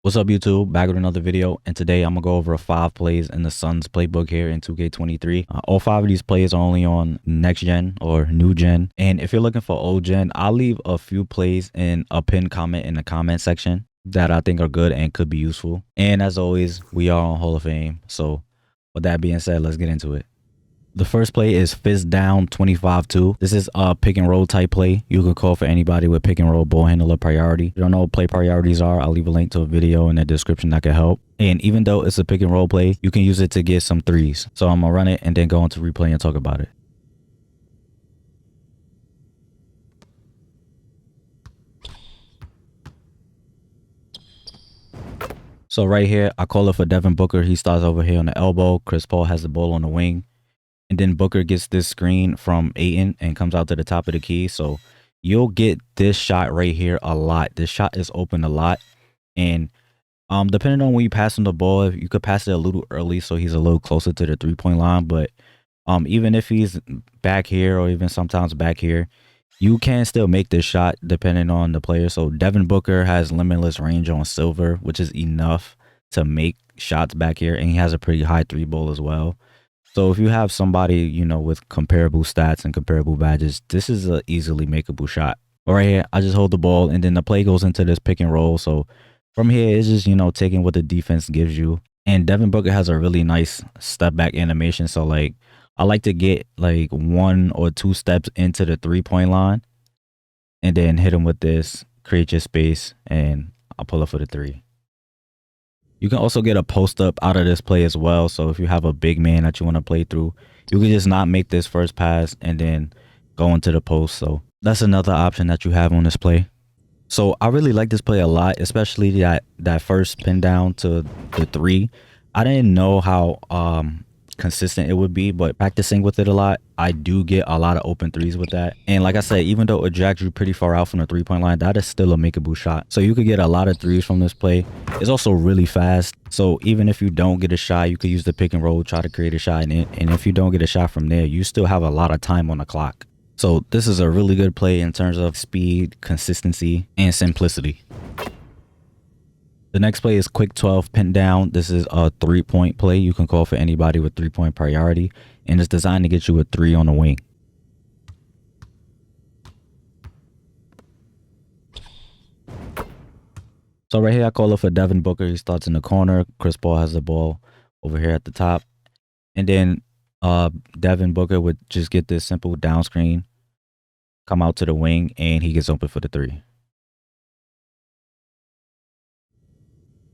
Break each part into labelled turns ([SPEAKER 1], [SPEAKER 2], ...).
[SPEAKER 1] What's up, YouTube? Back with another video, and today I'm gonna go over 5 plays in the Suns playbook here in 2K23. All 5 of these plays are only on next gen or new gen, and if you're looking for old gen, I'll leave a few plays in a pinned comment in the comment section that I think are good and could be useful. And as always, we are on Hall of Fame. So with that being said, let's get into it. The first play is fist down 25-2. This is a pick and roll type play. You can call for anybody with pick and roll ball handler priority. If you don't know what play priorities are, I'll leave a link to a video in the description that can help. And even though it's a pick and roll play, you can use it to get some threes. So I'm gonna run it and then go into replay and talk about it. So right here, I call it for Devin Booker. He starts over here on the elbow. Chris Paul has the ball on the wing. And then Booker gets this screen from Ayton and comes out to the top of the key. So you'll get this shot right here a lot. This shot is open a lot. And depending on when you pass him the ball, you could pass it a little early so he's a little closer to the 3-point line. But even if he's back here or even sometimes back here, you can still make this shot depending on the player. So Devin Booker has limitless range on silver, which is enough to make shots back here. And he has a pretty high 3-ball as well. So if you have somebody, you know, with comparable stats and comparable badges, this is an easily makeable shot. But right here, I just hold the ball and then the play goes into this pick and roll. So from here, it's just, you know, taking what the defense gives you. And Devin Booker has a really nice step back animation. So like, I like to get like 1 or 2 steps into the 3-point line and then hit him with this, create your space, and I'll pull up for the 3. You can also get a post up out of this play as well. So if you have a big man that you want to play through, you can just not make this first pass and then go into the post. So that's another option that you have on this play. So I really like this play a lot, especially that first pin down to the 3. I didn't know how consistent it would be, but practicing with it a lot, I do get a lot of open threes with that. And like I said, even though it drags you pretty far out from the 3-point line, that is still a makeable shot. So you could get a lot of threes from this play. It's also really fast. So even if you don't get a shot, you could use the pick and roll, try to create a shot. And if you don't get a shot from there, you still have a lot of time on the clock. So this is a really good play in terms of speed, consistency, and simplicity. The next play is quick 12 pin down. This is a 3-point play. You can call for anybody with 3-point priority, and it's designed to get you a 3 on the wing. So right here, I call it for Devin Booker. He starts in the corner. Chris Paul has the ball over here at the top. And then Devin Booker would just get this simple down screen, come out to the wing, and he gets open for the 3.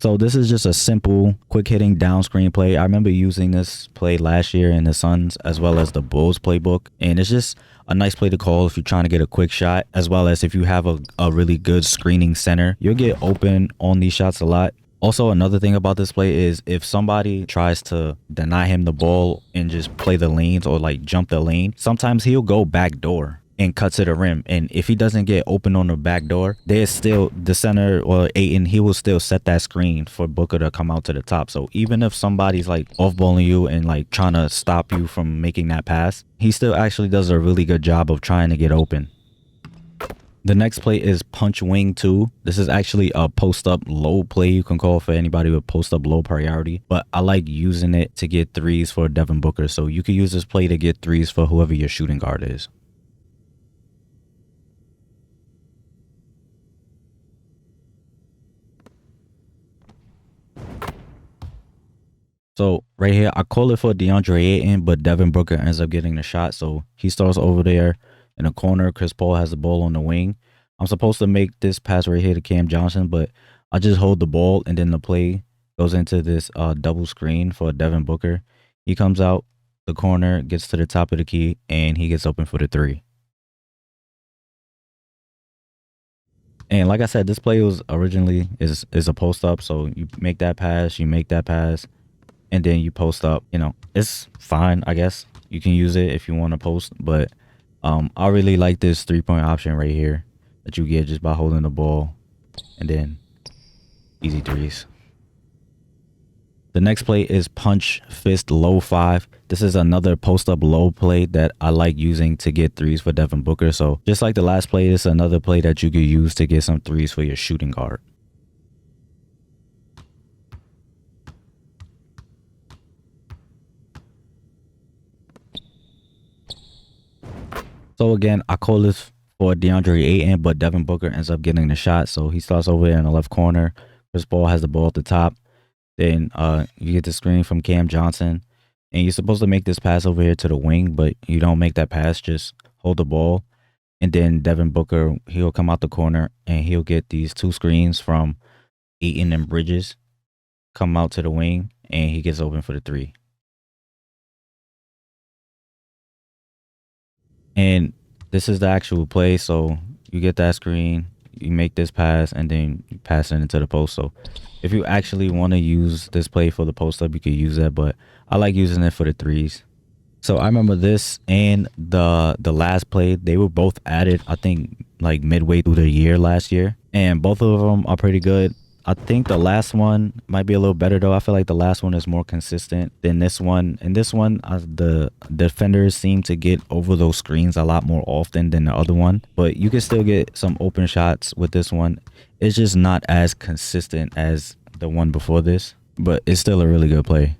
[SPEAKER 1] So this is just a simple, quick hitting down screen play. I remember using this play last year in the Suns as well as the Bulls playbook. And it's just a nice play to call if you're trying to get a quick shot, as well as if you have a really good screening center. You'll get open on these shots a lot. Also, another thing about this play is if somebody tries to deny him the ball and just play the lanes or like jump the lane, sometimes he'll go back door and cut to the rim. And if he doesn't get open on the back door, there's still the center or Ayton, he will still set that screen for Booker to come out to the top. So even if somebody's like off-balling you and like trying to stop you from making that pass, he still actually does a really good job of trying to get open. The next play is punch wing 2. This is actually a post up low play. You can call for anybody with post up low priority, but I like using it to get threes for Devin Booker. So you can use this play to get threes for whoever your shooting guard is. So right here, I call it for DeAndre Ayton, but Devin Booker ends up getting the shot. So he starts over there in the corner. Chris Paul has the ball on the wing. I'm supposed to make this pass right here to Cam Johnson, but I just hold the ball and then the play goes into this double screen for Devin Booker. He comes out the corner, gets to the top of the key, and he gets open for the 3. And like I said, this play was originally is a post up. So you make that pass, and then you post up. You know, it's fine, I guess. You can use it if you want to post, but I really like this 3-point option right here that you get just by holding the ball and then easy threes. The next play is punch fist low 5. This is another post up low play that I like using to get threes for Devin Booker. So just like the last play, this is another play that you could use to get some threes for your shooting guard. So again, I call this for DeAndre Ayton, but Devin Booker ends up getting the shot. So he starts over there in the left corner. Chris Paul has the ball at the top. Then you get the screen from Cam Johnson. And you're supposed to make this pass over here to the wing, but you don't make that pass. Just hold the ball. And then Devin Booker, he'll come out the corner and he'll get these two screens from Ayton and Bridges, come out to the wing, and he gets open for the three. And this is the actual play. So you get that screen, you make this pass, and then you pass it into the post. So if you actually want to use this play for the post up, you could use that. But I like using it for the threes. So I remember this and the last play, they were both added, I think, like midway through the year last year. And both of them are pretty good. I think the last one might be a little better though. I feel like the last one is more consistent than this one. And this one, the defenders seem to get over those screens a lot more often than the other one. But you can still get some open shots with this one. It's just not as consistent as the one before this, but it's still a really good play.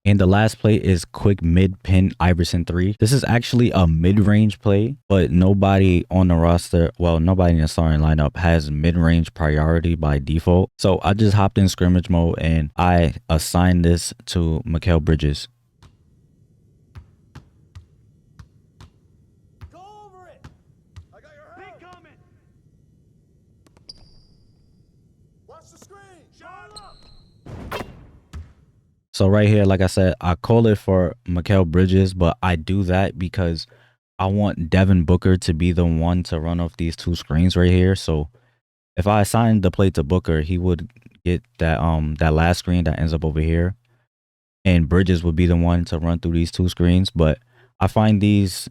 [SPEAKER 1] And the last play is quick mid pin Iverson 3. This is actually a mid-range play, but nobody on the roster, well, nobody in the starting lineup has mid-range priority by default. So I just hopped in scrimmage mode and I assigned this to Mikal Bridges. Go over it. I got your help. Big coming. Watch the screen. Shut up. So right here, like I said, I call it for Mikal Bridges, but I do that because I want Devin Booker to be the one to run off these two screens right here. So if I assign the play to Booker, he would get that last screen that ends up over here, and Bridges would be the one to run through these two screens. But I find these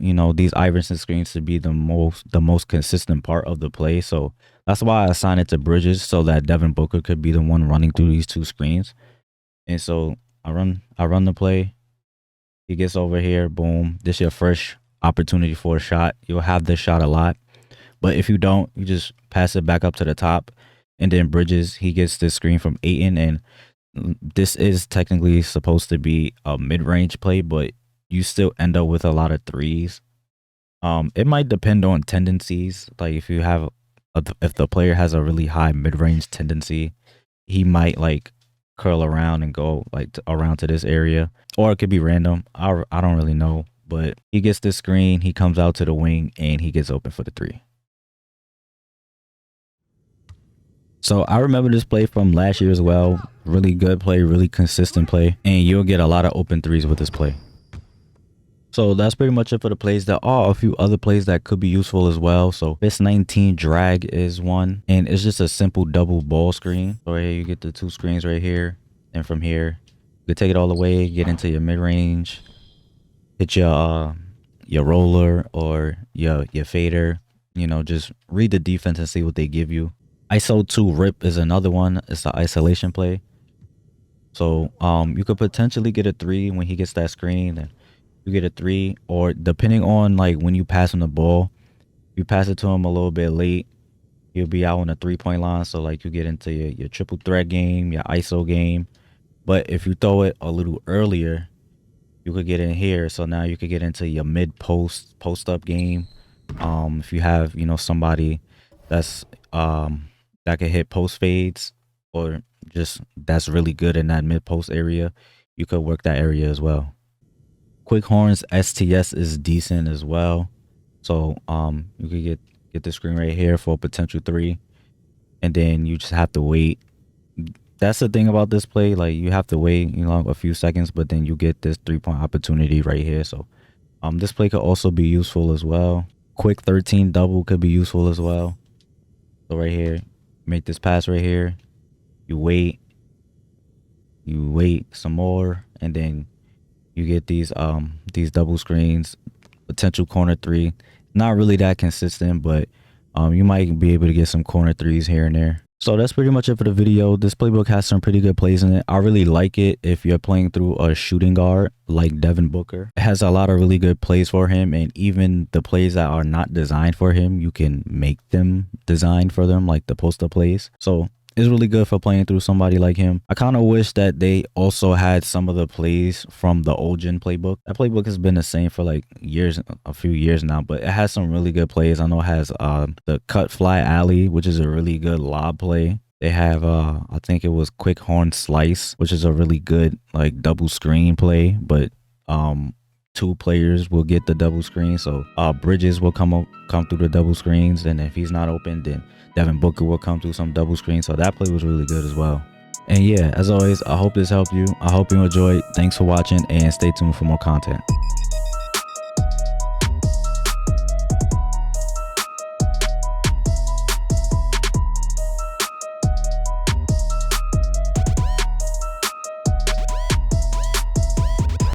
[SPEAKER 1] Iverson screens to be the most consistent part of the play. So that's why I assign it to Bridges so that Devin Booker could be the one running through these two screens. And so I run the play. He gets over here. Boom. This is your first opportunity for a shot. You'll have this shot a lot. But if you don't, you just pass it back up to the top. And then Bridges, he gets this screen from Ayton. And this is technically supposed to be a mid-range play, but you still end up with a lot of threes. It might depend on tendencies. Like if the player has a really high mid-range tendency, he might like curl around and go like around to this area, or it could be random. I don't really know, but he gets this screen, he comes out to the wing, and he gets open for the three. So I remember this play from last year as well. Really good play, really consistent play, and you'll get a lot of open threes with this play. So that's pretty much it for the plays. There are a few other plays that could be useful as well. So this 19 drag is one, and it's just a simple double ball screen. So here you get the two screens right here, and from here you can take it all the way, get into your mid-range, hit your roller or your fader. You know, just read the defense and see what they give you. ISO 2 rip is another one. It's the isolation play. So you could potentially get a three when he gets that screen, and you get a three, or depending on like when you pass him the ball, you pass it to him a little bit late, he'll be out on the 3-point line. So like you get into your triple threat game, your ISO game. But if you throw it a little earlier, you could get in here. So now you could get into your mid post up game. If you have somebody that's that can hit post fades, or just that's really good in that mid post area, you could work that area as well. Quick horns STS is decent as well. So you could get the screen right here for a potential three, and then you just have to wait. That's the thing about this play, like you have to wait a few seconds, but then you get this 3-point opportunity right here. So this play could also be useful as well. Quick 13 double could be useful as well. So right here, make this pass right here, you wait some more, and then you get these double screens, potential corner three. Not really that consistent, but you might be able to get some corner threes here and there. So that's pretty much it for the video. This playbook has some pretty good plays in it. I really like it if you're playing through a shooting guard like Devin Booker. It has a lot of really good plays for him, and even the plays that are not designed for him, you can make them designed for them, like the post-up plays. So is really good for playing through somebody like him. I kind of wish that they also had some of the plays from the old gen playbook. That playbook has been the same for like years, a few years now, but it has some really good plays. I know it has the cut fly alley, which is a really good lob play. They have I think it was quick horn slice, which is a really good like double screen play, but two players will get the double screen. So Bridges will come through the double screens, and if he's not open, then Devin Booker will come through some double screens. So that play was really good as well. And yeah, as always, I hope this helped you. I hope you enjoyed. Thanks for watching, and stay tuned for more content.